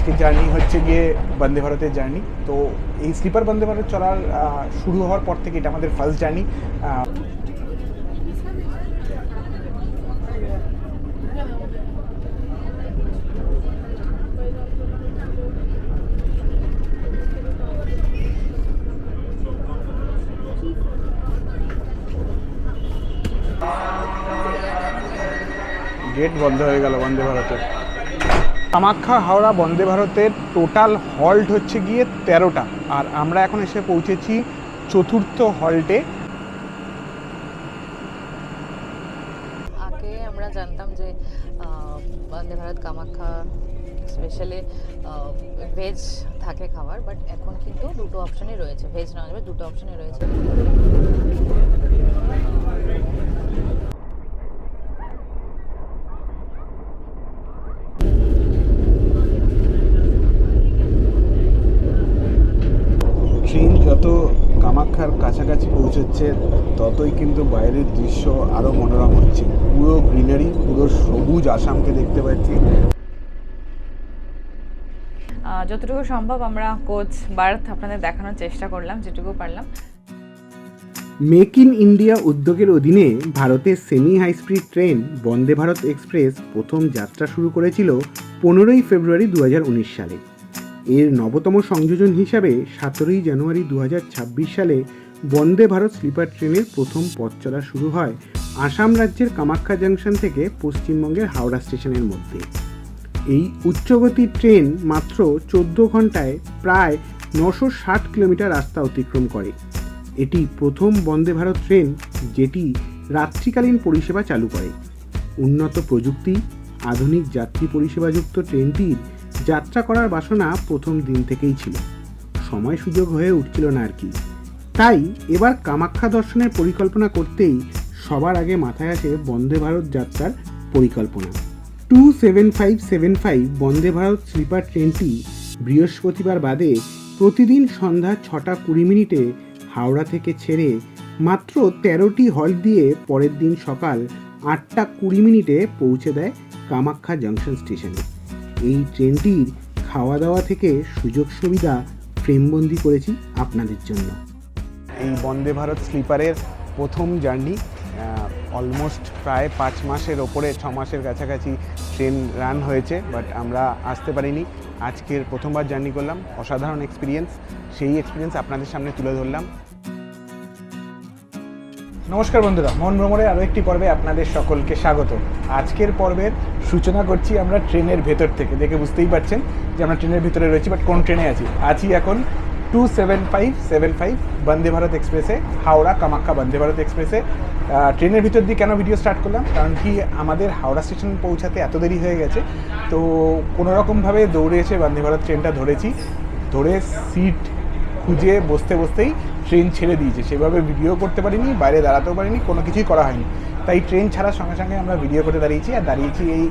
আজকের জার্নি হচ্ছে গিয়ে বন্দে ভারতের জার্নি। তো এই স্লিপার বন্দে ভারত চলার শুরু হওয়ার পর থেকে এটা আমাদের ফার্স্ট জার্নি। গেট বন্ধ হয়ে গেল বন্দে ভারতের। কামাখ্যা হাওড়া বন্দে ভারতের টোটাল হল্ট হচ্ছে গিয়ে 13টা, আর আমরা এখন এসে পৌঁছেছি চতুর্থ হল্টে। আগে আমরা জানতাম যে বন্দে ভারত কামাখ্যা স্পেশালি ভেজ থাকে খাবার, বাট এখন কিন্তু দুটো অপশনই রয়েছে, ভেজ নন ভেজ দুটো অপশনই রয়েছে। ট্রেন যত কামাখ্যার কাছাকাছি পৌঁছচ্ছে ততই কিন্তু বাইরের দৃশ্য আরও মনোরম হচ্ছে। পুরো গ্রিনারি, পুরো সবুজ আসামকে দেখতে পাচ্ছি। যতটুকু সম্ভব আমরা কোচ বার্থ আপনাদের দেখানোর চেষ্টা করলাম, যেটুকু পারলাম। মেক ইন ইন্ডিয়া উদ্যোগের অধীনে ভারতের semi high speed train Vande Bharat express প্রথম যাত্রা শুরু করেছিল 15ই ফেব্রুয়ারি 2019 সালে। এর নবতম সংযোজন হিসাবে 17ই জানুয়ারি 2026 সালে বন্দে ভারত স্লিপার ট্রেনের প্রথম পথ চলা শুরু হয় আসাম রাজ্যের কামাখ্যা জাংশন থেকে পশ্চিমবঙ্গের হাওড়া স্টেশনের মধ্যে। এই উচ্চগতির ট্রেন মাত্র 14 ঘন্টায় প্রায় 960 কিলোমিটার রাস্তা অতিক্রম করে। এটি প্রথম বন্দে ভারত ট্রেন যেটি রাত্রিকালীন পরিষেবা চালু করে। উন্নত প্রযুক্তি, আধুনিক যাত্রী পরিষেবাযুক্ত ট্রেনটির যাত্রা করার বাসনা প্রথম দিন থেকেই ছিল, সময় সুযোগ হয়ে উঠছিল না আর কি। তাই এবার কামাখ্যা দর্শনের পরিকল্পনা করতেই সবার আগে মাথায় আসে বন্দে ভারত যাত্রার পরিকল্পনা। 27575 বন্দে ভারত স্লিপার ট্রেনটি বৃহস্পতিবার বাদে প্রতিদিন সন্ধ্যা 6টা 20 মিনিটে হাওড়া থেকে ছেড়ে মাত্র 13টি হল্ট দিয়ে পরের দিন সকাল 8টা 20 মিনিটে পৌঁছে দেয় কামাখ্যা জাংশন স্টেশনে। এই ট্রেনটির খাওয়া দাওয়া থেকে সুযোগ সুবিধা ফ্রেমবন্দি করেছি আপনাদের জন্য। এই বন্দে ভারত স্লিপারের প্রথম জার্নি, অলমোস্ট প্রায় 5 মাসের ওপরে, 6 মাসের কাছাকাছি ট্রেন রান হয়েছে, বাট আমরা আসতে পারিনি। আজকের প্রথমবার জার্নি করলাম, অসাধারণ এক্সপিরিয়েন্স। সেই এক্সপিরিয়েন্স আপনাদের সামনে তুলে ধরলাম। নমস্কার বন্ধুরা, মোহন ভ্রমণের আরও একটি পর্বে আপনাদের সকলকে স্বাগত। আজকের পর্বের সূচনা করছি আমরা ট্রেনের ভেতর থেকে। দেখে বুঝতেই পারছেন যে আমরা ট্রেনের ভিতরে রয়েছি, বাট কোন ট্রেনে আছি এখন 27575 বন্দে ভারত এক্সপ্রেসে, হাওড়া কামাখ্যা বন্দে ভারত এক্সপ্রেসে। ট্রেনের ভিতর দিয়ে কেন ভিডিও স্টার্ট করলাম, কারণ কি আমাদের হাওড়া স্টেশন পৌঁছাতে এত দেরি হয়ে গেছে, তো কোনোরকমভাবে দৌড়ে এসে বন্দে ভারত ট্রেনটা ধরে সিট খুঁজে বসতেই ট্রেন ছেড়ে দিয়েছে। সেভাবে ভিডিও করতে পারিনি, বাইরে দাঁড়াতেও পারিনি, কোনো কিছুই করা হয়নি। তাই ট্রেন ছাড়ার সঙ্গে সঙ্গে আমরা ভিডিও করে দাঁড়িয়েছি এই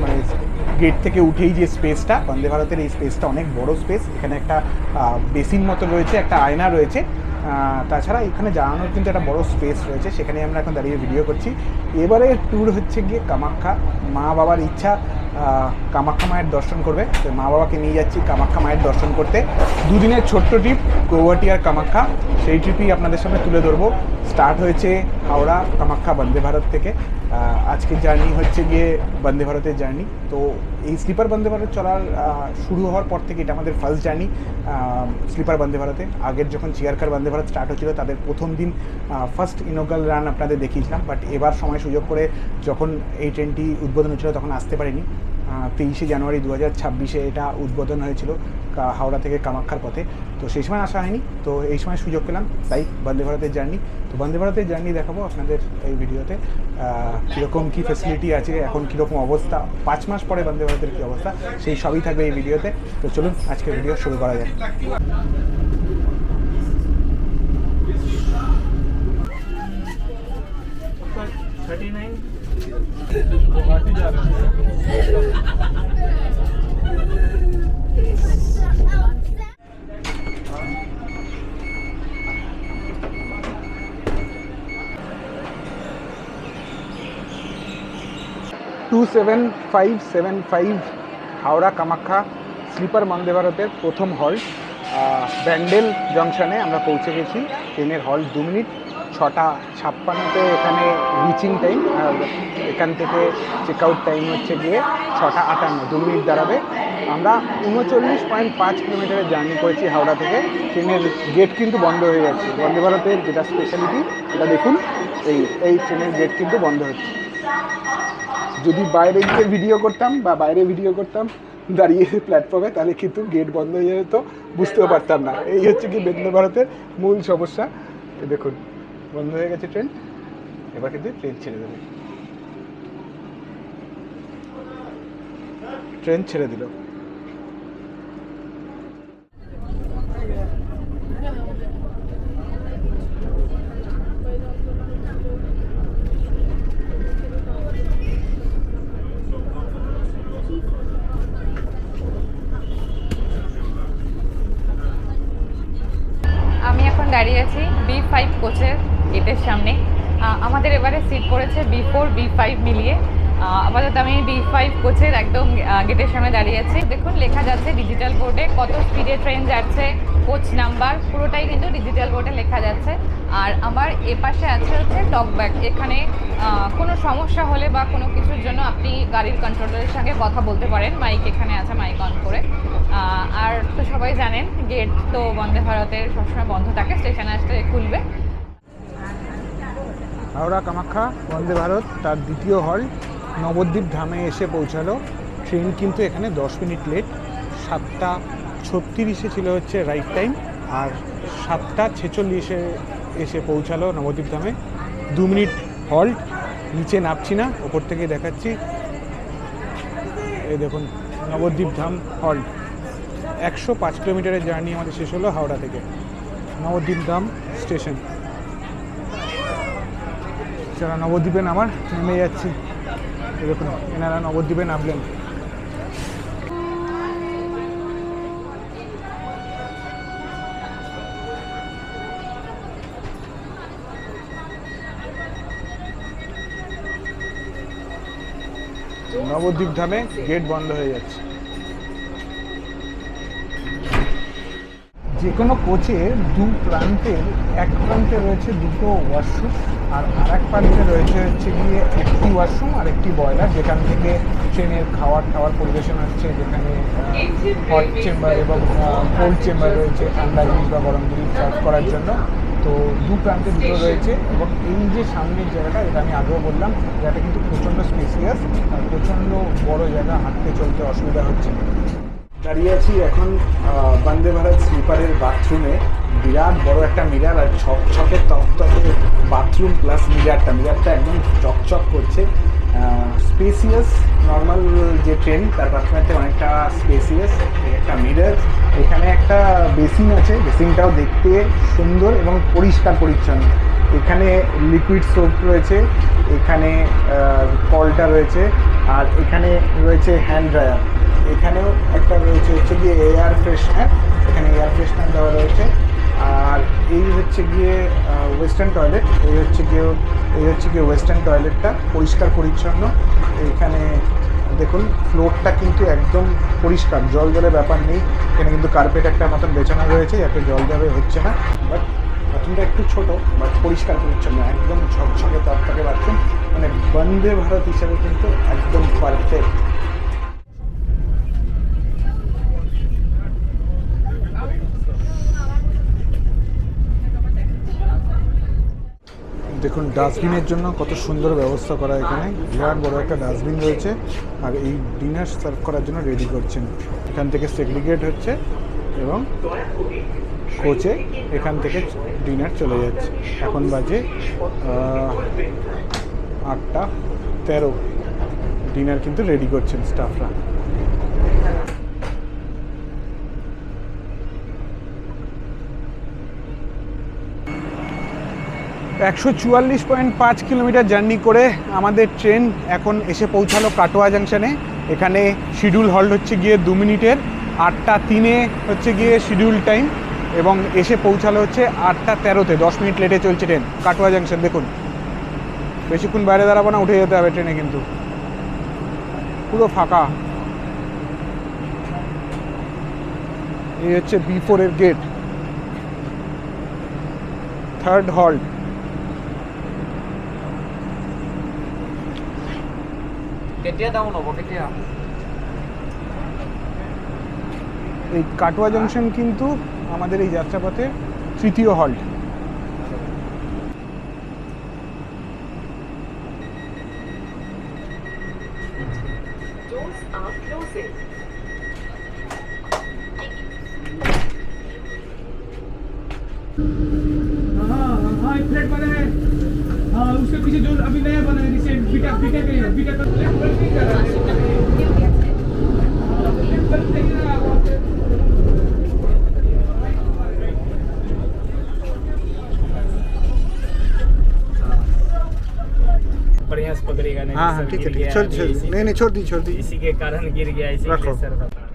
মানে গেট থেকে উঠেই যে স্পেসটা, বন্দে ভারতের এই স্পেসটা অনেক বড় স্পেস। এখানে একটা বেসিন মতো রয়েছে, একটা আয়না রয়েছে, তাছাড়া এখানে জানানোর কিন্তু একটা বড় স্পেস রয়েছে, সেখানে আমরা এখন দাঁড়িয়ে ভিডিও করছি। এবারে ট্যুর হচ্ছে গিয়ে কামাখ্যা। মা বাবার ইচ্ছা কামাখ্যা মায়ের দর্শন করবে, তো মা বাবাকে নিয়ে যাচ্ছি কামাখ্যা মায়ের দর্শন করতে। দুদিনের ছোট্ট ট্রিপ, গৌহাটি আর কামাখ্যা, সেই ট্রিপই আপনাদের সামনে তুলে ধরবো। স্টার্ট হয়েছে হাওড়া কামাখ্যা বন্দে ভারত থেকে। আজকের জার্নি হচ্ছে গিয়ে বন্দে ভারতের জার্নি। তো এই স্লিপার বন্দে ভারত চলার শুরু হওয়ার পর থেকে এটা আমাদের ফার্স্ট জার্নি স্লিপার বন্দে ভারতে। আগের যখন চেয়ারকার বন্দে ভারত স্টার্ট হচ্ছিল তাদের প্রথম দিন ফার্স্ট ইনগ্রাল রান আপনাদের দেখিয়েছিলাম, বাট এবার সময় সুযোগ করে যখন এই ট্রেনটি উদ্বোধন হচ্ছিল তখন আসতে পারিনি। 23শে জানুয়ারি 2026 এটা উদ্বোধন হয়েছিল হাওড়া থেকে কামাখ্যার পথে, তো সেই সময় আসা হয়নি। তো এই সময় সুযোগ পেলাম, তাই বন্দে ভারতের জার্নি। তো বন্দে ভারতের জার্নি দেখাবো আপনাদের এই ভিডিওতে। কীরকম কী ফেসিলিটি আছে, এখন কীরকম অবস্থা, 5 মাস পরে বন্দে ভারতের কী অবস্থা, সেই সবই থাকবে এই ভিডিওতে। তো চলুন আজকে ভিডিও শুরু করা যায়। টু 7575 হাওড়া কামাখ্যা স্লিপার বন্দে ভারতের প্রথম হল্ট ব্যান্ডেল জংশনে আমরা পৌঁছে গেছি। ট্রেনের হল্ট 2 মিনিট, 6:56 এখানে রিচিং টাইম, আর এখান থেকে চেক আউট টাইম হচ্ছে গিয়ে 6:58, 2 মিনিট দাঁড়াবে। আমরা 39.5 কিলোমিটারের জার্নি করেছি হাওড়া থেকে। ট্রেনের গেট কিন্তু বন্ধ হয়ে যাচ্ছে। বন্দে ভারতের যেটা স্পেশালিটি এটা দেখুন, এই ট্রেনের গেট কিন্তু বন্ধ হচ্ছে। যদি বাইরে গিয়ে ভিডিও করতাম বা বাইরে ভিডিও করতাম দাঁড়িয়ে প্ল্যাটফর্মে, তাহলে কিন্তু গেট বন্ধ হয়ে যেত, বুঝতেও পারতাম না। এই হচ্ছে কি বন্দে ভারতের মূল সমস্যা। দেখুন বন্ধ হয়ে গেছে ট্রেন, এবার কিন্তু ট্রেন ছেড়ে দেবে। ট্রেন ছেড়ে দিল। আমি এখন দাঁড়িয়ে আছি B5 কোচের গেটের সামনে। আমাদের এবারে সিট পড়েছে B4 B5 মিলিয়ে। আপাতত আমি B5 কোচের একদম গেটের সামনে দাঁড়িয়ে আছি। দেখুন লেখা যাচ্ছে ডিজিটাল বোর্ডে কত স্পিডে ট্রেন যাচ্ছে, কোচ নাম্বার পুরোটাই কিন্তু ডিজিটাল বোর্ডে লেখা যাচ্ছে। আর আমার এপাশে আছে হচ্ছে টকব্যাক। এখানে কোনো সমস্যা হলে বা কোনো কিছুর জন্য আপনি গাড়ির কন্ট্রোলারের সঙ্গে কথা বলতে পারেন। মাইক এখানে আছে, মাইক অন করে। আর তো সবাই জানেন গেট তো বন্দে ভারতের সবসময় বন্ধ থাকে, স্টেশনে আসলে খুলবে। হাওড়া কামাখ্যা বন্দে ভারত তার দ্বিতীয় হল্ট নবদ্বীপ ধামে এসে পৌঁছালো। ট্রেন কিন্তু এখানে 10 মিনিট লেট। 7:36 ছিল হচ্ছে রাইট টাইম, আর 7:46 এসে পৌঁছালো নবদ্বীপ ধামে। 2 মিনিট হল্ট। নিচে নামছি না, ওপর থেকে দেখাচ্ছি। এই দেখুন নবদ্বীপ ধাম হল্ট। 105 কিলোমিটারের জার্নি আমাদের শেষ হলো হাওড়া থেকে নবদ্বীপ ধাম স্টেশন। যারা নবদ্বীপে নামার নেমে যাচ্ছি। দেখুন এনারা নবদ্বীপে নামলেন। নবদ্বীপ ধামে গেট বন্ধ হয়ে যাচ্ছে। যে কোনো কোচে দু প্রান্তের, এক প্রান্তে রয়েছে দুটো ওয়াশরুম, আর আরেক প্রান্তে রয়েছে হচ্ছে গিয়ে একটি ওয়াশরুম আর একটি বয়লার, যেখান থেকে ট্রেনের খাওয়ার পরিবেশন হচ্ছে, যেখানে হট চেম্বার এবং কোল্ড চেম্বার রয়েছে, ঠান্ডা জিনিস বা গরম জিনিস সার্ভ করার জন্য। তো দু প্রান্তে দুটো রয়েছে। এবং এই যে সামনের জায়গাটা, এটা আমি আগেও বললাম, জায়গাটা কিন্তু প্রচণ্ড স্পেসিয়াস আর প্রচণ্ড বড় জায়গা, হাঁটতে চলতে অসুবিধা হচ্ছে। দাঁড়িয়ে আছি এখন বন্দে ভারত স্লিপারের বাথরুমে। বিরাট বড় একটা মিরার আর ছকছকে তকতকে বাথরুম প্লাস মিরারটা একদম চকচক করছে। স্পেসিয়াস, নর্মাল যে ট্রেন তার পার্থক্য অনেকটা স্পেসিয়াস। একটা মিরার, এখানে একটা বেসিন আছে, বেসিনটাও দেখতে সুন্দর এবং পরিষ্কার পরিচ্ছন্ন। এখানে লিকুইড সোপ রয়েছে, এখানে কলটা রয়েছে, আর এখানে রয়েছে হ্যান্ড ড্রায়ার। এখানেও একটা রয়েছে হচ্ছে গিয়ে এয়ার ফ্রেশনার, এখানে এয়ার ফ্রেশনার দেওয়া রয়েছে। আর এই হচ্ছে গিয়ে ওয়েস্টার্ন টয়লেট, এই হচ্ছে গিয়ে ওয়েস্টার্ন টয়লেটটা পরিষ্কার পরিচ্ছন্ন। এখানে দেখুন ফ্লোরটা কিন্তু একদম পরিষ্কার, জলের ব্যাপার নেই। এখানে কিন্তু কার্পেট একটা মতন বেছানো রয়েছে, যাতে জল দেবে হচ্ছে না। বাট বাথরুমটা একটু ছোট, বাট পরিষ্কার পরিচ্ছন্ন, একদম ঝকঝকে তকতকে বাথরুম। মানে বন্দে ভারত হিসাবে কিন্তু একদম পারফেক্ট। দেখুন ডাস্টবিনের জন্য কত সুন্দর ব্যবস্থা করা। এখানে বিরাট বড় একটা ডাস্টবিন রয়েছে, আর এই ডিনার সার্ভ করার জন্য রেডি করছেন। এখান থেকে সেগ্রিগেট হচ্ছে এবং কোচে এখান থেকে ডিনার চলে যাচ্ছে। এখন বাজে 8:13। ডিনার কিন্তু রেডি করছেন স্টাফরা। 144.5 কিলোমিটার জার্নি করে আমাদের ট্রেন এখন এসে পৌঁছালো কাটোয়া জাংশনে। এখানে শিডিউল হল্ট হচ্ছে গিয়ে 2 মিনিটের। 8:03 হচ্ছে গিয়ে শিডিউল টাইম, এবং এসে পৌঁছালো হচ্ছে 8:13-তে। 10 মিনিট লেটে চলছে ট্রেন কাটোয়া জাংশন। দেখুন বেশিক্ষণ বাইরে দাঁড়াবো না, উঠে যেতে হবে ট্রেনে, কিন্তু পুরো ফাঁকা। এই হচ্ছে B4 এর গেট, থার্ড হল্ট। এই কাটোয়া জংশন কিন্তু আমাদের এই যাত্রাপথের তৃতীয় হল্ট। हाँ एक प्लेट बना है। हाँ उसके पीछे जो अभी नया बना है जिसे बीटा बीटा के बीटा का प्लेट नहीं कर रहा है। पर यहाँ से पकड़ेगा नहीं। हाँ हाँ सर ठीक है गिर ठीक है, गया छोड़ अभी छोड़ इसी- नहीं नहीं छोड़ दी छोड़ दी। इसी के कारण गिर गया, इसी के रखो। लिए सर बता रहे हैं।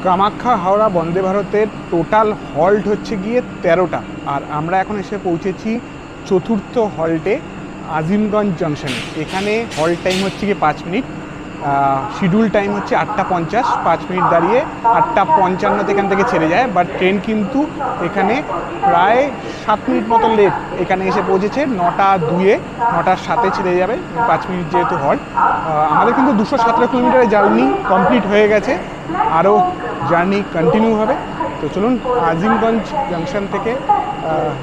কামাখ্যা হাওড়া বন্দে ভারতের টোটাল হল্ট হচ্ছে গিয়ে 13টা, আর আমরা এখন এসে পৌঁছেছি চতুর্থ হল্টে আজিমগঞ্জ জংশনে। এখানে হল্ট টাইম হচ্ছে গিয়ে 5 মিনিট, শিডিউল টাইম হচ্ছে 8:50, 5 মিনিট দাঁড়িয়ে 8:55 এখান থেকে ছেড়ে যায়। বাট ট্রেন কিন্তু এখানে প্রায় 7 মিনিট মতো লেট এখানে এসে পৌঁছেছে। 9:02-এ 9:07-এ ছেড়ে যাবে, 5 মিনিট যেহেতু হল্ট। আমাদের কিন্তু 217 কিলোমিটারের জার্নি কমপ্লিট হয়ে গেছে, আরও জার্নি কন্টিনিউ হবে। তো চলুন আজিমগঞ্জ জংশন থেকে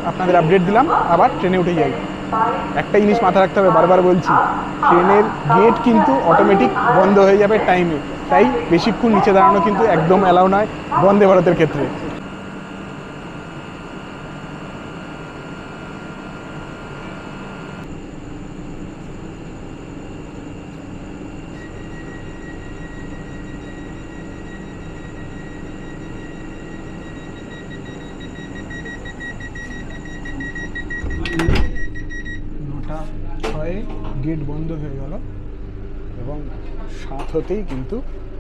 আপনাদের আপডেট দিলাম, আবার ট্রেনে উঠে যাই। একটা জিনিস মাথা রাখতে হবে, বারবার বলছি, ট্রেনের গেট কিন্তু অটোমেটিক বন্ধ হয়ে যাবে টাইমে, তাই বেশিক্ষণ নিচে দাঁড়ানো কিন্তু একদম অ্যালাউ নয় বন্দে ভারতের ক্ষেত্রে। নটা 6-এ গেট বন্ধ হয়ে গেল এবং 7 হতেই কিন্তু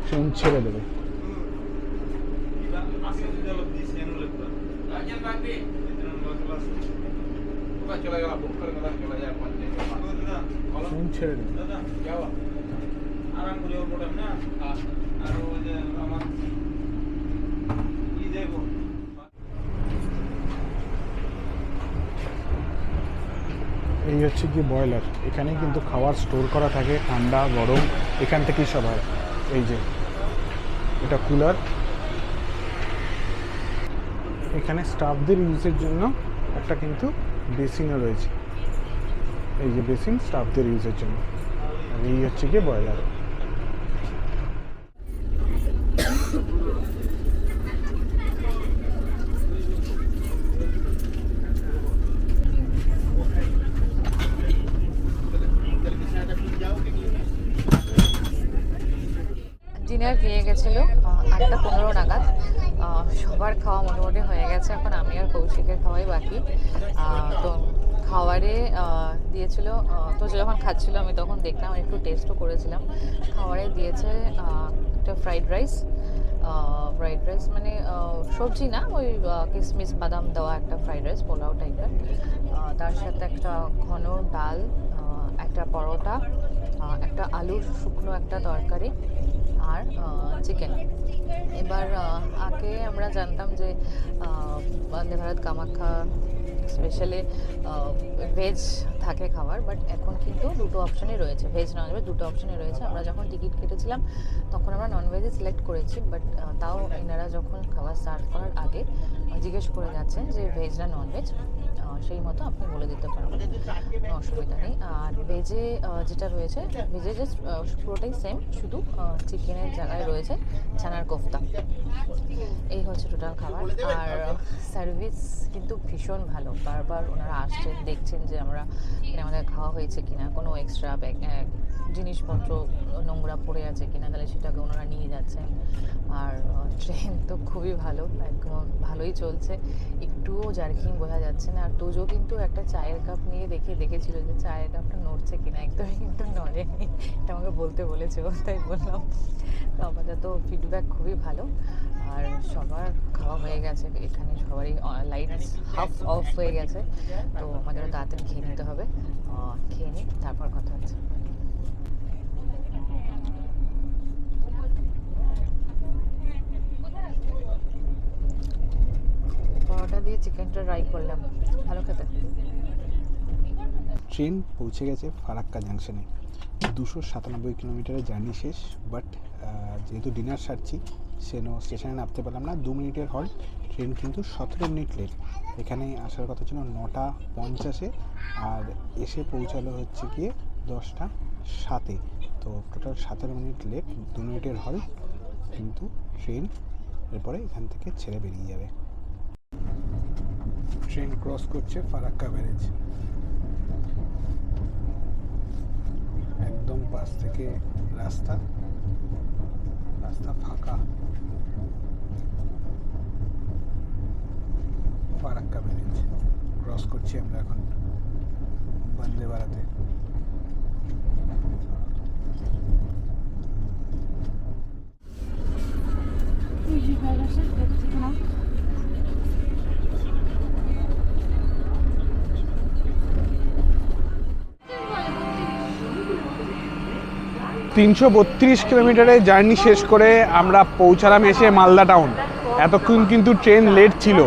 ট্রেন ছেড়ে দেবে। ট্রেন ছেড়ে দেবে। এই হচ্ছে কি বয়লার, এখানে কিন্তু খাবার স্টোর করা থাকে, ঠান্ডা গরম এখান থেকেই সব হয়। এই যে এটা কুলার, এখানে স্টাফদের ইউজের জন্য একটা কিন্তু বেসিনও রয়েছে। এই যে বেসিন স্টাফদের ইউজের জন্য। আর এই হচ্ছে কি বয়লার। ডিনার দিয়ে গেছিলো 8:15 নাগাদ। সবার খাওয়া মোটামুটি হয়ে গেছে, এখন আমি আর কৌশিকের খাওয়াই বাকি। তো খাবারে দিয়েছিল, তো যখন খাচ্ছিল আমি তখন দেখলাম, একটু টেস্টও করেছিলাম। খাবারে দিয়েছে একটা ফ্রাইড রাইস মানে সবজি না, ওই কিশমিশ বাদাম দেওয়া একটা ফ্রাইড রাইস, পোলাও টাইপের। তার সাথে একটা ঘন ডাল, একটা পরোটা, একটা আলুর শুকনো একটা তরকারি আর চিকেন। এবার আগে আমরা জানতাম যে বন্দে ভারত কামাখ্যা স্পেশালি ভেজ থাকে খাবার, বাট এখন কিন্তু দুটো অপশনই রয়েছে, ভেজ নন ভেজ দুটো অপশনই রয়েছে। আমরা যখন টিকিট কেটেছিলাম তখন আমরা নন ভেজে সিলেক্ট করেছি, বাট তাও এনারা যখন খাবার সার্ভ করার আগে জিজ্ঞেস করে যাচ্ছেন যে ভেজ না নন ভেজ, সেই মতো আপনি বলে দিতে পারবেন, কোনো অসুবিধা নেই। আর ভেজে যেটা রয়েছে, ভেজে জাস্ট পুরোটাই সেম, শুধু চিকেনের জায়গায় রয়েছে ছানার কোফতা। এই হচ্ছে টোটাল খাবার। আর সার্ভিস কিন্তু ভীষণ ভালো, বারবার ওনারা আসছেন, দেখছেন যে আমরা আমাদের খাওয়া হয়েছে কিনা, কোনো এক্সট্রা জিনিসপত্র নোংরা পড়ে আছে কিনা, তাহলে সেটাকে ওনারা নিয়ে যাচ্ছেন। আর ট্রেন তো খুবই ভালো, একদম ভালোই চলছে, একটুও জার্কিং বোঝা যাচ্ছে না। আর তোজো কিন্তু একটা চায়ের কাপ নিয়ে দেখেছিল যে চায়ের কাপটা নড়ছে কিনা, একদমই কিন্তু নড়েনি, এটা আমাকে বলতে বলেছে, তাই বললাম। তো আপাতত ফিডব্যাক খুবই ভালো। আর সবার খাওয়া হয়ে গেছে, এখানে সবারই লাইটস হাফ অফ হয়ে গেছে, তো আমাদেরও তাড়াতাড়ি খেয়ে নিতে হবে। খেয়ে নিই, তারপর কথা হচ্ছে। পরোটা দিয়ে চিকেনটা ট্রাই করলাম, ভালো খেতে। ট্রেন পৌঁছে গেছে ফারাক্কা জাংশনে। 297 কিলোমিটারের জার্নি শেষ, বাট যেহেতু ডিনার সারছি সেন স্টেশনে নামতে পারলাম না। 2 মিনিটের হল্ট, ট্রেন কিন্তু 17 মিনিট লেট। এখানে আসার কথা ছিল 9:50-এ, আর এসে পৌঁছালো হচ্ছে গিয়ে 10:07-এ। তো টোটাল 17 মিনিট লেট, 2 মিনিটের হল্ট, কিন্তু ট্রেন এরপরে এখান থেকে ছেড়ে বেরিয়ে যাবে। ট্রেন ক্রস করছে ফারাক্কা ব্যারেজ, একদম পাশ থেকে রাস্তা ফাঁকা। ফারাক্কা ব্যারেজ ক্রস করছি আমরা এখন বন্দে ভারতে। $332 কিলোমিটারের জার্নি শেষ করে আমরা পৌঁছালাম এসে মালদা টাউন। এতক্ষণ কিন্তু ট্রেন লেট ছিল,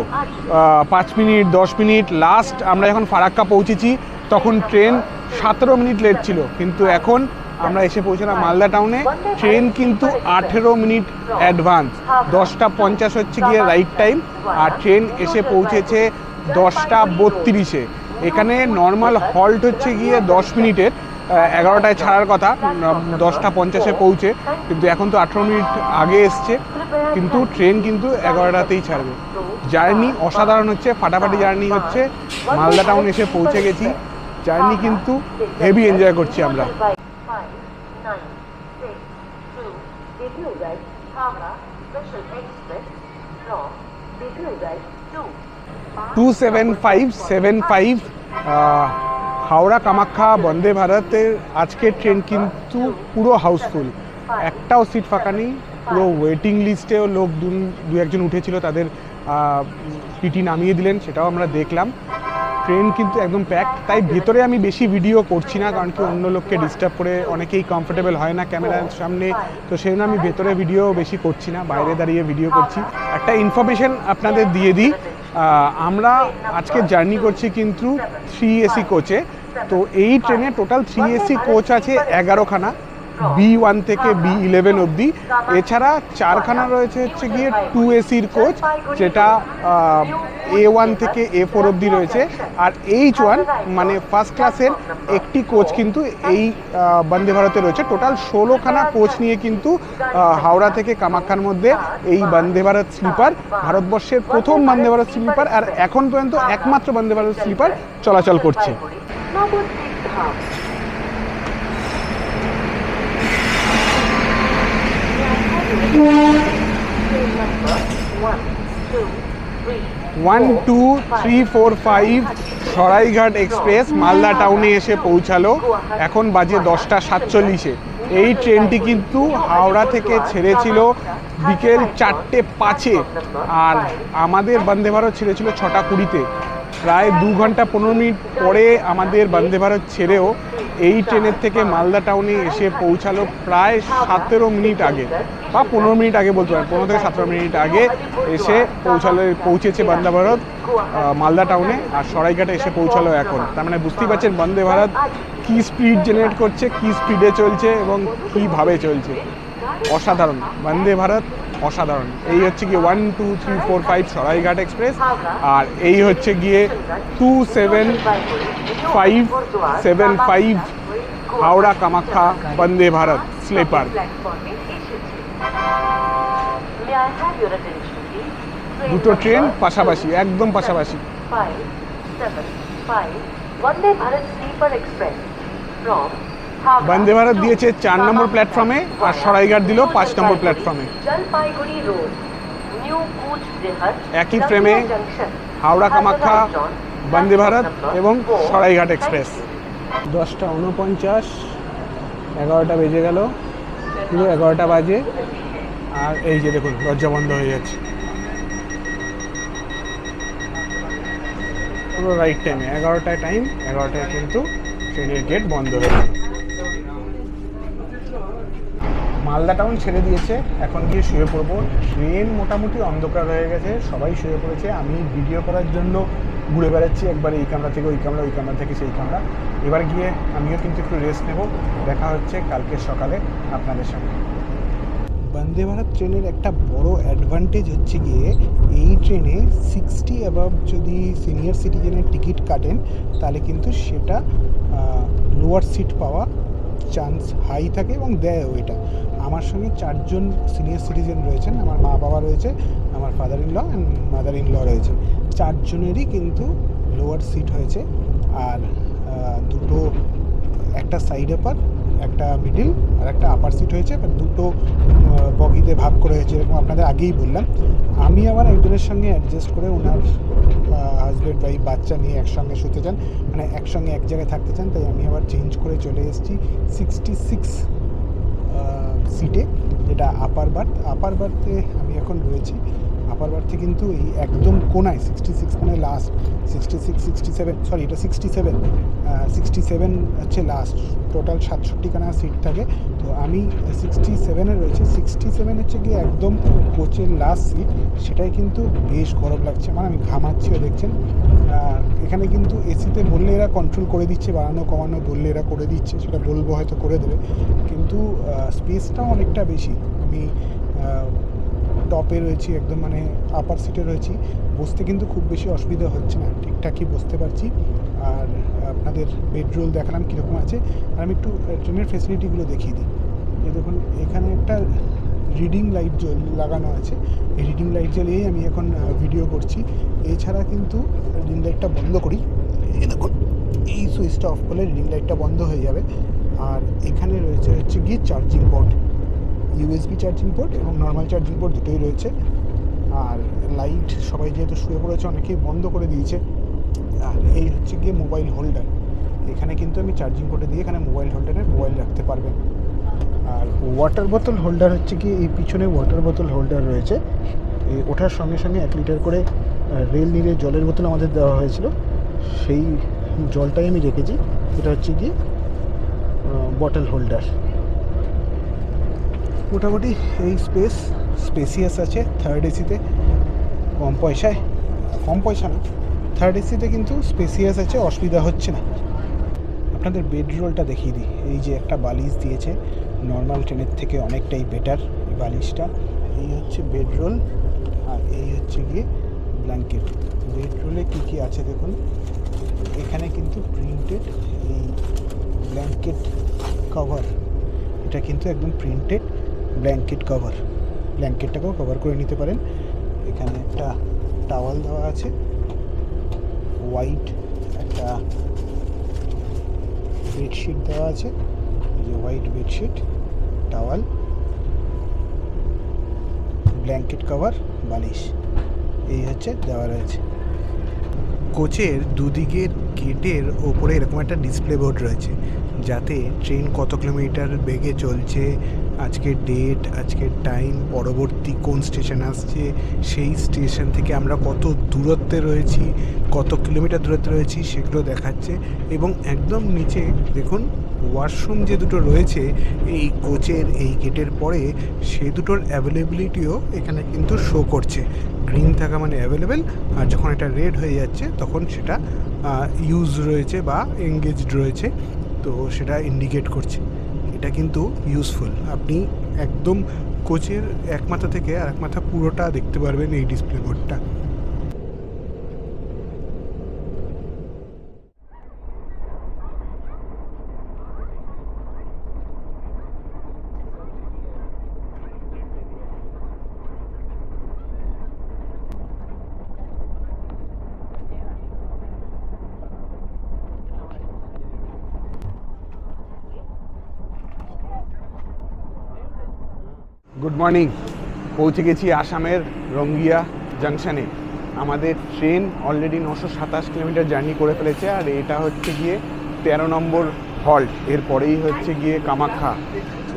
5 মিনিট 10 মিনিট। লাস্ট আমরা যখন ফারাক্কা পৌঁছেছি তখন ট্রেন 17 মিনিট লেট ছিল, কিন্তু এখন আমরা এসে পৌঁছালাম মালদা টাউনে। ট্রেন কিন্তু 18 মিনিট অ্যাডভান্স, 10:50 হচ্ছে গিয়ে রাইট টাইম, আর ট্রেন এসে পৌঁছেছে 10:32-এ। এখানে নর্মাল হল্ট হচ্ছে গিয়ে 10 মিনিটের, 11টায় ছাড়ার কথা, 10:50-এ পৌঁছে, কিন্তু এখন তো 18 মিনিট আগে এসছে, কিন্তু ট্রেন কিন্তু 11টাতেই ছাড়বে। জার্নি অসাধারণ হচ্ছে, ফাটাফাটি জার্নি হচ্ছে। মালদা টাউন এসে পৌঁছে গেছি, জার্নি কিন্তু হেভি এনজয় করছি আমরা। 27575 হাওড়া কামাখ্যা বন্দে ভারতের আজকের ট্রেন কিন্তু পুরো হাউসফুল, একটাও সিট ফাঁকা নেই। পুরো ওয়েটিং লিস্টেও লোক দু একজন উঠেছিল, তাদের টিটি নামিয়ে দিলেন, সেটাও আমরা দেখলাম। ট্রেন কিন্তু একদম প্যাকড, তাই ভেতরে আমি বেশি ভিডিও করছি না, কারণ কি অন্য লোককে ডিস্টার্ব করে অনেকেই কমফোর্টেবল হয় না ক্যামেরার সামনে, তো সেই জন্য আমি ভেতরে ভিডিও বেশি করছি না, বাইরে দাঁড়িয়ে ভিডিও করছি। একটা ইনফরমেশন আপনাদের দিয়ে দিই, আমরা আজকে জার্নি করছি কিন্তু 3 AC কোচে। তো এই ট্রেনে টোটাল 3 AC কোচ আছে 11খানা, B1 থেকে B11 অবধি। এছাড়া 4খানা রয়েছে হচ্ছে গিয়ে 2 ACর কোচ, যেটা A1 থেকে A4 অবধি রয়েছে। আর H1 মানে ফার্স্ট ক্লাসের একটি কোচ কিন্তু এই বন্দে ভারতে রয়েছে। টোটাল 16খানা কোচ নিয়ে কিন্তু হাওড়া থেকে কামাখ্যার মধ্যে এই বন্দে ভারত স্লিপার, ভারতবর্ষের প্রথম বন্দে ভারত স্লিপার, আর এখন পর্যন্ত একমাত্র বন্দে ভারত স্লিপার চলাচল করছে। ওয়ান 2 3 4 5 সরাইঘাট এক্সপ্রেস মালদা টাউনে এসে পৌঁছালো, এখন বাজে 10:47। এই ট্রেনটি কিন্তু হাওড়া থেকে ছেড়েছিল বিকেল 4:05-এ, আর আমাদের বন্দে ভারত ছেড়েছিল 6:20-তে। প্রায় 2 ঘন্টা 15 মিনিট পরে আমাদের বন্দে ভারত ছেড়েও এই ট্রেনের থেকে মালদা টাউনে এসে পৌঁছালো প্রায় 17 মিনিট আগে, বা 15 মিনিট আগে বলতে পারেন, 15 থেকে 17 মিনিট আগে এসে পৌঁছেছে বন্দে ভারত মালদা টাউনে, আর সরাইঘাটে এসে পৌঁছালো এখন। তার মানে বুঝতেই পারছেন বন্দে ভারত কী স্পিড জেনারেট করছে, কী স্পিডে চলছে এবং কীভাবে চলছে। অসাধারণ, বন্দে ভারত অসাধারণ। এই হচ্ছে গিয়ে 1 2 3 4 5 সরাইঘাট এক্সপ্রেস, আর এই হচ্ছে গিয়ে 27575 হাওড়া কামাখ্যা বন্দে ভারত স্লিপার। দুটো ট্রেন পাশাপাশি, একদম পাশাপাশি। বন্দে ভারত দিয়েছে 4 নম্বর প্ল্যাটফর্মে, আর সরাইঘাট দিল 5 নম্বর প্ল্যাটফর্মে। একই ফ্রেমে হাওড়া কামাখ্যা বন্দে ভারত এবং সরাইঘাট এক্সপ্রেস। 10:49, 11টা বেজে গেল, পুরো 11টা বাজে। আর এই যে দেখুন দরজা বন্ধ হয়ে যাচ্ছে পুরো রাইট টাইমে, 11টায় টাইম, 11টায় কিন্তু ট্রেনের গেট বন্ধ হয়ে যায়। মালদা টাউন ছেড়ে দিয়েছে, এখন গিয়ে শুয়ে পড়বো। ট্রেন মোটামুটি অন্ধকার হয়ে গেছে, সবাই শুয়ে পড়েছে। আমি ভিডিও করার জন্য ঘুরে বেড়াচ্ছি, একবার এই ক্যামেরা থেকে ওই ক্যামেরা, ওই ক্যামেরা থেকে সেই ক্যামেরা। এবার গিয়ে আমিও কিন্তু একটু রেস্ট নেব। দেখা হচ্ছে কালকে সকালে আপনাদের সঙ্গে। বন্দে ভারত ট্রেনের একটা বড় অ্যাডভান্টেজ হচ্ছে গিয়ে এই ট্রেনে 60 অ্যাবাভ যদি সিনিয়র সিটিজেনের টিকিট কাটেন তাহলে কিন্তু সেটা লোয়ার সিট পাওয়া চান্স হাই থাকে এবং দেয়ও। এটা আমার সঙ্গে 4 জন সিনিয়র সিটিজেন রয়েছেন, আমার মা বাবা রয়েছে, আমার father in law and mother in law রয়েছে। 4 জনেরই কিন্তু লোয়ার সিট হয়েছে। আর দুটো, একটা সাইড আপার, একটা মিডিল আর একটা আপার সিট হয়েছে। এবার দুটো বগিতে ভাগ করে হয়েছে, এরকম আপনাদের আগেই বললাম। আমি আবার একজনের সঙ্গে অ্যাডজাস্ট করে, ওনার হাজব্যান্ড ওয়াইফ বাচ্চা নিয়ে একসঙ্গে শুতে চান, মানে একসঙ্গে এক জায়গায় থাকতে চান, তাই আমি আবার চেঞ্জ করে চলে এসেছি 66 সিটে, যেটা আপার বার্থ। আপার বার্থে আমি এখন রয়েছি। আপার বার্থে কিন্তু এই একদম কোনায় 66 মানে লাস্ট, 67 সরি এটা 67 হচ্ছে লাস্ট। টোটাল 67খানা সিট থাকে, তো আমি 67-এ রয়েছে। 67 হচ্ছে গিয়ে একদম কোচের লাস্ট সিট। সেটাই কিন্তু বেশ গরম লাগছে আমার, আমি ঘামাচ্ছিও দেখছেন। এখানে কিন্তু এসিতে বললে এরা কন্ট্রোল করে দিচ্ছে, বাড়ানো কমানো বললে এরা করে দিচ্ছে, সেটা বলবো হয়তো করে দেবে, কিন্তু স্পেসটাও অনেকটা বেশি। আমি টপে রয়েছি, একদম মানে আপার সিটে রয়েছি। বসতে কিন্তু খুব বেশি অসুবিধা হচ্ছে না, ঠিকঠাকই বসতে পারছি। আর আপনাদের বেডরোল দেখালাম কীরকম আছে। আর আমি একটু ট্রেনের ফেসিলিটিগুলো দেখিয়ে দিই। এই দেখুন, এখানে একটা রিডিং লাইট লাগানো আছে। এই রিডিং লাইট জ্বালিয়েই আমি এখন ভিডিও করছি। এছাড়া কিন্তু রিডিং লাইটটা বন্ধ করি, এই দেখুন এই সুইচটা অফ করলে রিডিং লাইটটা বন্ধ হয়ে যাবে। আর এখানে রয়েছে হচ্ছে গিয়ে charging port, USB charging port এবং নর্মাল চার্জিং পোর্ট দুটোই রয়েছে। আর লাইট সবাই যেহেতু শুয়ে পড়েছে অনেকেই বন্ধ করে দিয়েছে। আর এই হচ্ছে গিয়ে মোবাইল হোল্ডার। এখানে কিন্তু আমি চার্জিং পোর্টে দিয়ে এখানে মোবাইল হোল্ডারে মোবাইল রাখতে পারবেন। আর ওয়াটার বোতল হোল্ডার হচ্ছে কি এই পিছনে ওয়াটার বোতল হোল্ডার রয়েছে। এই ওঠার সঙ্গে সঙ্গে 1 লিটার করে রেল নিলে জলের বোতল আমাদের দেওয়া হয়েছিল, সেই জলটাই আমি রেখেছি। এটা হচ্ছে কি বটল হোল্ডার। মোটামুটি এই স্পেসিয়াস আছে থার্ড এসিতে, কম পয়সা না, থার্ড এসিতে কিন্তু স্পেসিয়াস আছে, অসুবিধা হচ্ছে না। আপনাদের বেডরোলটা দেখিয়ে দিই। এই যে একটা বালিশ দিয়েছে, নর্মাল ট্রেনের থেকে অনেকটাই বেটার এই বালিশটা। এই হচ্ছে বেডরোল, আর এই হচ্ছে গিয়ে ব্ল্যাঙ্কেট। বেডরোলে কী কী আছে দেখুন, এখানে কিন্তু প্রিন্টেড এই ব্ল্যাঙ্কেট কভার, এটা কিন্তু একদম প্রিন্টেড ব্ল্যাঙ্কেট কভার, ব্ল্যাঙ্কেটটাকেও কভার করে নিতে পারেন। এখানে একটা টাওয়াল দেওয়া আছে, হোয়াইট একটা বেডশিট দেওয়া আছে, এই যে white bedsheet, towel, blanket cover, বালিশ, এই হচ্ছে দেওয়া রয়েছে। কোচের দুদিকের গেটের ওপরে এরকম একটা ডিসপ্লে বোর্ড রয়েছে, যাতে ট্রেন কত কিলোমিটার বেগে চলছে, আজকের ডেট, আজকের টাইম, পরবর্তী কোন স্টেশন আসছে, সেই স্টেশন থেকে আমরা কত দূরত্বে রয়েছি, কত কিলোমিটার দূরত্বে রয়েছি সেগুলো দেখাচ্ছে। এবং একদম নিচে দেখুন ওয়াশরুম যে দুটো রয়েছে এই কোচের এই গেটের পরে, সে দুটোর অ্যাভেলেবিলিটিও এখানে কিন্তু শো করছে। গ্রিন থাকা মানে অ্যাভেলেবেল, আর যখন এটা রেড হয়ে যাচ্ছে তখন সেটা ইউজ রয়েছে বা এঙ্গেজড রয়েছে, তো সেটা ইন্ডিকেট করছে। এটা কিন্তু ইউজফুল, আপনি একদম কোচের এক মাথা থেকে আর এক মাথা পুরোটা দেখতে পারবেন এই ডিসপ্লে বোর্ডটা। গুড মর্নিং, পৌঁছে গেছি আসামের রঙ্গিয়া জাংশনে। আমাদের ট্রেন অলরেডি 927 কিলোমিটার জার্নি করে ফেলেছে, আর এটা হচ্ছে গিয়ে 13 নম্বর হল্ট। এরপরেই হচ্ছে গিয়ে কামাখ্যা।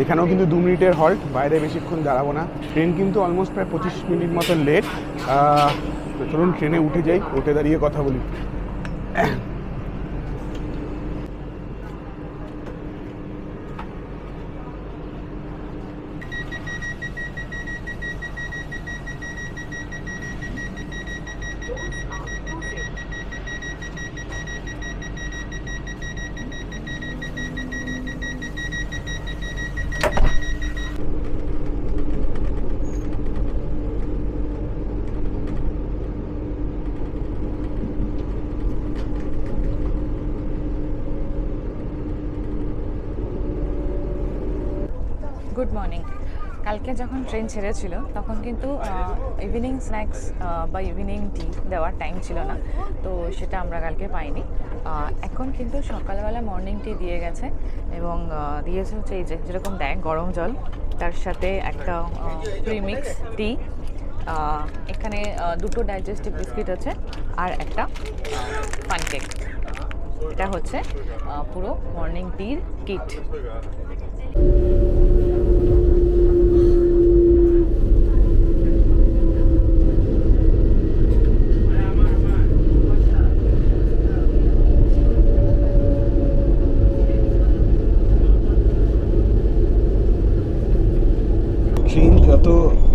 এখানেও কিন্তু 2 মিনিটের হল্ট, বাইরে বেশিক্ষণ দাঁড়াবো না। ট্রেন কিন্তু অলমোস্ট প্রায় 25 মিনিট মতন লেট। তো চলুন ট্রেনে উঠে যাই, উঠে দাঁড়িয়ে কথা বলি। Good morning. কালকে যখন ট্রেন ছেড়েছিল তখন কিন্তু ইভিনিং স্ন্যাক্স বা ইভিনিং টি দেওয়ার টাইম ছিল না, তো সেটা আমরা কালকে পাইনি। এখন কিন্তু সকালবেলা মর্নিং টি দিয়ে গেছে এবং দিয়েছে হচ্ছে এই যে যেরকম দেয় গরম জল, তার সাথে একটা প্রিমিক্স টি, এখানে দুটো ডাইজেস্টিভ বিস্কিট আছে আর একটা পানকেক। এটা হচ্ছে পুরো মর্নিং টির কিট। ট্রেন যত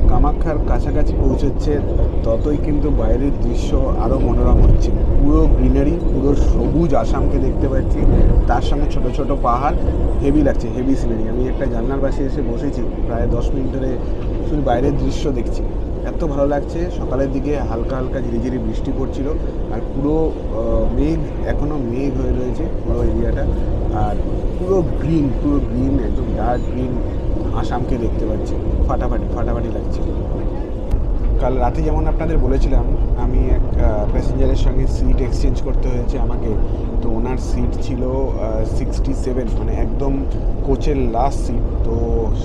কামাখ্যার কাছাকাছি পৌঁছচ্ছে ততই কিন্তু বাইরের দৃশ্য আরও মনোরম হচ্ছে। পুরো গ্রিনারি, পুরো সবুজ আসামকে দেখতে পাচ্ছি, তার সামনে ছোট ছোট পাহাড়, হেভি লাগছে, হেভি সিনারি। আমি একটা জানলার পাশে এসে বসেছি, প্রায় 10 মিনিট ধরে শুধু বাইরের দৃশ্য দেখছি, এত ভালো লাগছে। সকালের দিকে হালকা হালকা ঝিরিঝিরি বৃষ্টি পড়ছিল, আর পুরো মেঘ, এখনও মেঘ হয়ে রয়েছে পুরো এরিয়াটা, আর পুরো গ্রিন, একদম ডার্ক গ্রিন আসামকে দেখতে পাচ্ছি। ফাটাফাটি লাগছে। কাল রাতে যেমন আপনাদের বলেছিলাম, আমি এক প্যাসেঞ্জারের সঙ্গে সিট এক্সচেঞ্জ করতে হয়েছে আমাকে। তো ওনার সিট ছিল 67, মানে একদম কোচের লাস্ট সিট। তো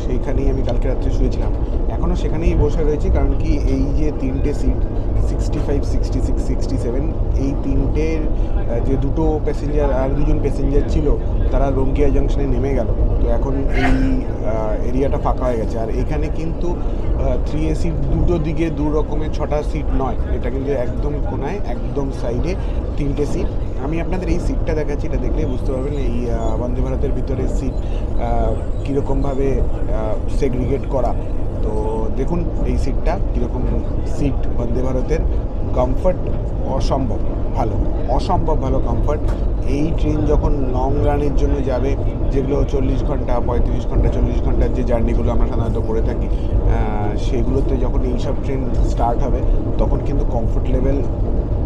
সেইখানেই আমি কালকে রাত্রে শুয়েছিলাম, এখনও সেখানেই বসে রয়েছি। কারণ কি, এই যে তিনটে সিট 65, 66, 67, এই তিনটের যে দুটো প্যাসেঞ্জার আর দুজন প্যাসেঞ্জার ছিল তারা রঙ্গিয়া জংশনে নেমে গেল। তো এখন এই এরিয়াটা ফাঁকা হয়ে গেছে। আর এখানে কিন্তু 3AC দুটো দিকে দু রকমের 6টা সিট নয়, এটা কিন্তু একদম কোনায়, একদম সাইডে 3টে সিট। আমি আপনাদের এই সিটটা দেখাচ্ছি, এটা দেখলেই বুঝতে পারবেন এই বন্দে ভারতের ভিতরে সিট কীরকমভাবে সেগ্রিগেট করা। তো দেখুন এই সিটটা কীরকম সিট বন্দে ভারতের। কমফর্ট অসম্ভব ভালো কমফর্ট। এই ট্রেন যখন লং রানের জন্য যাবে, যেগুলো 40 ঘন্টা, 35 ঘন্টা, 40 ঘন্টার যে জার্নিগুলো আমরা সাধারণত করে থাকি, সেগুলোতে যখন এইসব ট্রেন স্টার্ট হবে তখন কিন্তু কমফর্ট লেভেল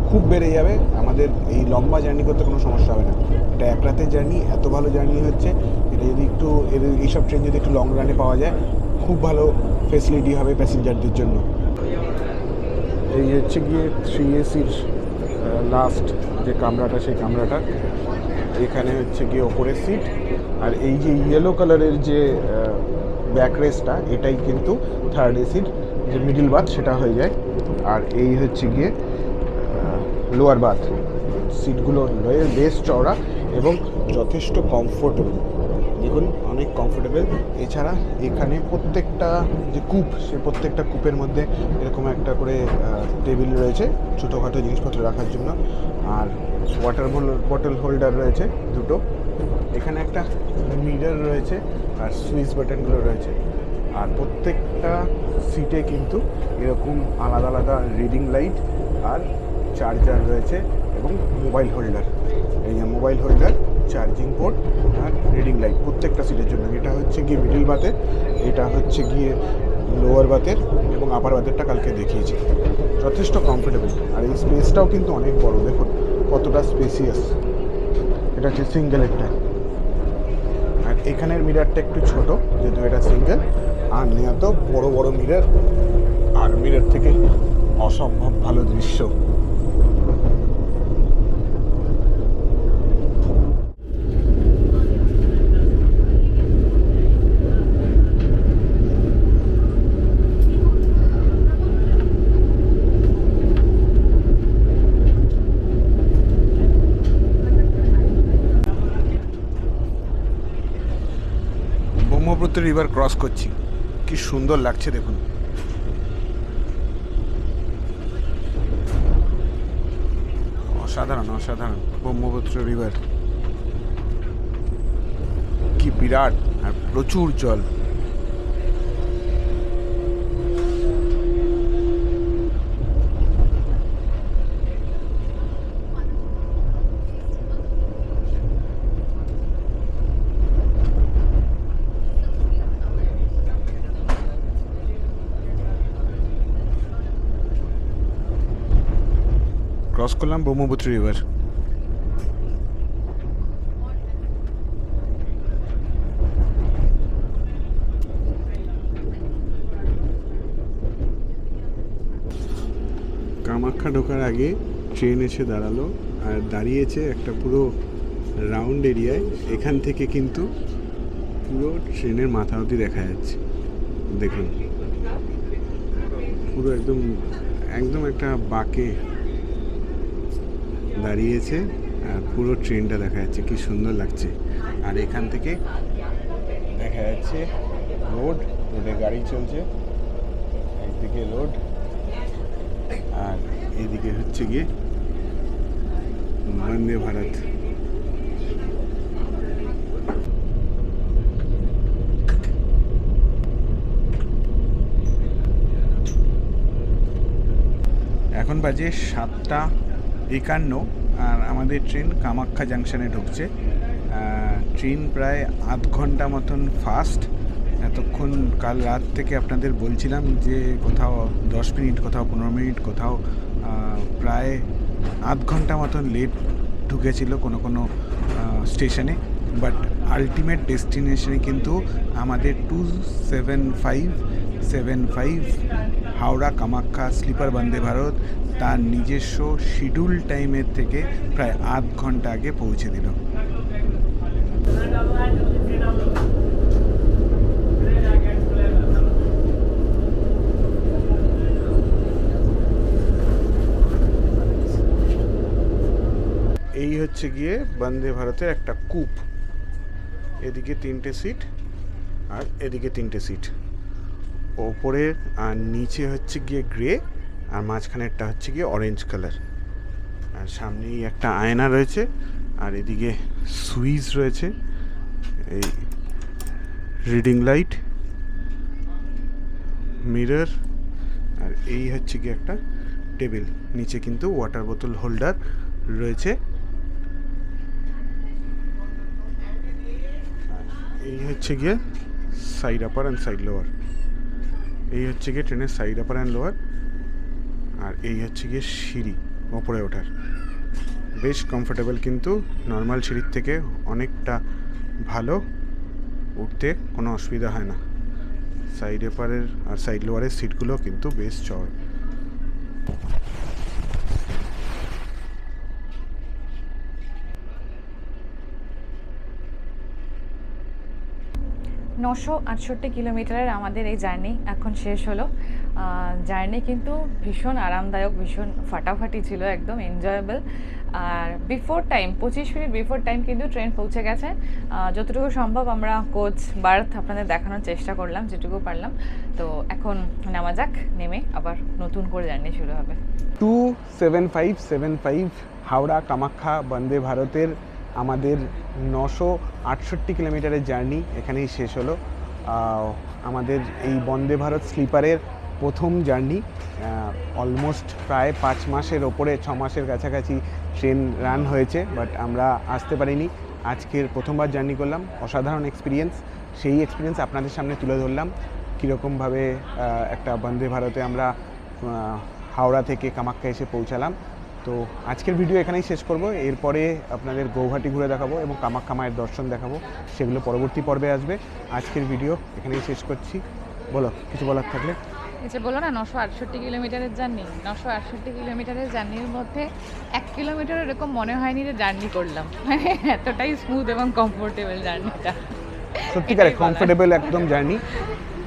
খুব বেড়ে যাবে। আমাদের এই লম্বা জার্নি করতে কোনো সমস্যা হবে না। এটা এক রাতের জার্নি, এত ভালো জার্নি হচ্ছে। এটা যদি একটু এইসব ট্রেন যদি একটু লং রানে পাওয়া যায়, খুব ভালো ফেসিলিটি হবে প্যাসেঞ্জারদের জন্য। এই হচ্ছে গিয়ে 3ACর লাস্ট যে কামরাটা, সেই কামরাটা। এখানে হচ্ছে গিয়ে ওপরের সিট, আর এই যে ইয়েলো কালারের যে ব্যাকরেস্টটা, এটাই কিন্তু 3rd ACর যে মিডল বাথ, সেটা হয়ে যায়। আর এই হচ্ছে গিয়ে লোয়ার বাথ। সিটগুলো বেশ চওড়া এবং যথেষ্ট কমফোর্টেবল, দেখুন অনেক কমফোর্টেবল। এছাড়া এখানে প্রত্যেকটা যে কূপ, সে প্রত্যেকটা কূপের মধ্যে এরকম একটা করে টেবিল রয়েছে ছোটোখাটো জিনিসপত্র রাখার জন্য, আর ওয়াটার বটল হোল্ডার রয়েছে দুটো। এখানে একটা মিরর রয়েছে আর সুইচ বাটনগুলো রয়েছে। আর প্রত্যেকটা সিটে কিন্তু এরকম আলাদা আলাদা রিডিং লাইট আর চার্জার রয়েছে এবং মোবাইল হোল্ডার। এই যে mobile holder, charging port are reading light প্রত্যেকটা সিটের জন্য। এটা হচ্ছে গিয়ে মিডল বাথের, এটা হচ্ছে গিয়ে লোয়ার বাথের, এবং আপার বাথেরটা কালকে দেখিয়েছি। যথেষ্ট কমফোর্টেবল, আর এই স্পেসটাও কিন্তু অনেক বড়, দেখুন কতটা স্পেসিয়াস। এটা হচ্ছে সিঙ্গেলেরটা, আর এখানের মিরারটা একটু ছোট, যেহেতু এটা সিঙ্গেল। আর নিয়ত বড় বড় মিরার, আর মিরার থেকে অসম্ভব ভালো দৃশ্য। ব্রহ্মপুত্র রিভার ক্রস করছি, কি সুন্দর লাগছে দেখুন। অসাধারণ অসাধারণ ব্রহ্মপুত্র রিভার, কি বিরাট আর প্রচুর জল। ক্রস করলাম ব্রহ্মপুত্র রিভার। কামাখ্যা ঢোকার আগে ট্রেন এসে দাঁড়ালো, আর দাঁড়িয়েছে একটা পুরো রাউন্ড এরিয়ায়। এখান থেকে কিন্তু পুরো ট্রেনের মাথা অবধি দেখা যাচ্ছে, দেখুন পুরো একদম একদম একটা বাঁকে দাঁড়িয়েছে, আর পুরো ট্রেনটা দেখা যাচ্ছে, কি সুন্দর লাগছে। আর এখান থেকে দেখা যাচ্ছে রোডে গাড়ি চলছে, একদিকে রোড আর এদিকে হচ্ছে গিয়ে বন্দে ভারত। এখন বাজে 7:51 আর আমাদের ট্রেন কামাখ্যা জাংশনে ঢুকছে। ট্রেন প্রায় আধ ঘন্টা মতন ফাস্ট। এতক্ষণ কাল রাত থেকে আপনাদের বলছিলাম যে কোথাও 10 মিনিট, কোথাও 15 মিনিট, কোথাও প্রায় আধ ঘন্টা মতন লেট ঢুকেছিল কোনো কোনো স্টেশনে, বাট আলটিমেট ডেস্টিনেশনে কিন্তু আমাদের 27575 হাওড়া কামাখ্যা স্লিপার বন্দে ভারত তার নিজস্ব শিডিউল টাইমের থেকে প্রায় আধ ঘন্টা আগে পৌঁছে দিল। এই হচ্ছে গিয়ে বন্দে ভারতের একটা কূপ, এদিকে 3টে সিট আর এদিকে 3টে সিট, ওপরে আর নিচে হচ্ছে গিয়ে গ্রে আর মাঝখানেরটা হচ্ছে গিয়ে অরেঞ্জ কালার। আর সামনেই একটা আয়না রয়েছে, আর এদিকে সুইচ রয়েছে, এই রিডিং লাইট, মিরর, আর এই হচ্ছে গিয়ে একটা টেবিল, নিচে কিন্তু ওয়াটার বোতল হোল্ডার রয়েছে। এই হচ্ছে গিয়ে side upper and side lower, এই হচ্ছে গিয়ে ট্রেনের সাইড আপার অ্যান্ড লোয়ার, আর এই হচ্ছে গিয়ে সিঁড়ি ওপরে ওঠার। বেশ কমফোর্টেবল, কিন্তু নর্মাল সিঁড়ির থেকে অনেকটা ভালো, উঠতে কোনো অসুবিধা হয় না। সাইড আপারের আর সাইড লোয়ারের সিটগুলো কিন্তু বেশ চড়। নশো 68 কিলোমিটারের আমাদের এই জার্নি এখন শেষ হলো। জার্নি কিন্তু ভীষণ আরামদায়ক, ভীষণ ফাটাফাটি ছিল, একদম এনজয়েবল। আর before time 25 minute before time কিন্তু ট্রেন পৌঁছে গেছে। যতটুকু সম্ভব আমরা কোচ বার্থ আপনাদের দেখানোর চেষ্টা করলাম, যেটুকু পারলাম। তো এখন নামা যাক, নেমে আবার নতুন করে জার্নি শুরু হবে। 27575 হাওড়া কামাখ্যা বন্দে ভারতের আমাদের 968 কিলোমিটারের জার্নি এখানেই শেষ হলো। আমাদের এই বন্দে ভারত স্লিপারের প্রথম জার্নি। অলমোস্ট প্রায় 5 মাসের ওপরে, 6 মাসের কাছাকাছি ট্রেন রান হয়েছে, বাট আমরা আসতে পারিনি। আজকের প্রথমবার জার্নি করলাম, অসাধারণ এক্সপিরিয়েন্স। সেই এক্সপিরিয়েন্স আপনাদের সামনে তুলে ধরলাম, কীরকমভাবে একটা বন্দে ভারতে আমরা হাওড়া থেকে কামাখ্যা এসে পৌঁছালাম। তো আজকের ভিডিও এখানেই শেষ করব। এরপরে আপনাদের গৌহাটি ঘুরে দেখাবো এবং কামাখ্যা মায়ের দর্শন দেখাবো, সেগুলো পরবর্তী পর্বে আসবে। আজকের ভিডিও এখানেই শেষ করছি। বলো, কিছু বলার থাকলে। যে বলো না 968 কিলোমিটারের জার্নি, 968 কিলোমিটারের জার্নির মধ্যে 1 কিলোমিটার এরকম মনে হয়নি যে জার্নি করলাম, মানে এতটাই স্মুথ এবং কমফোর্টেবল জার্নিটা, সত্যিকারে কমফোর্টেবল একদম জার্নি।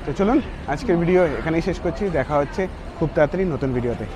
তো চলুন আজকের ভিডিও এখানেই শেষ করছি, দেখা হচ্ছে খুব তাড়াতাড়ি নতুন ভিডিওতে।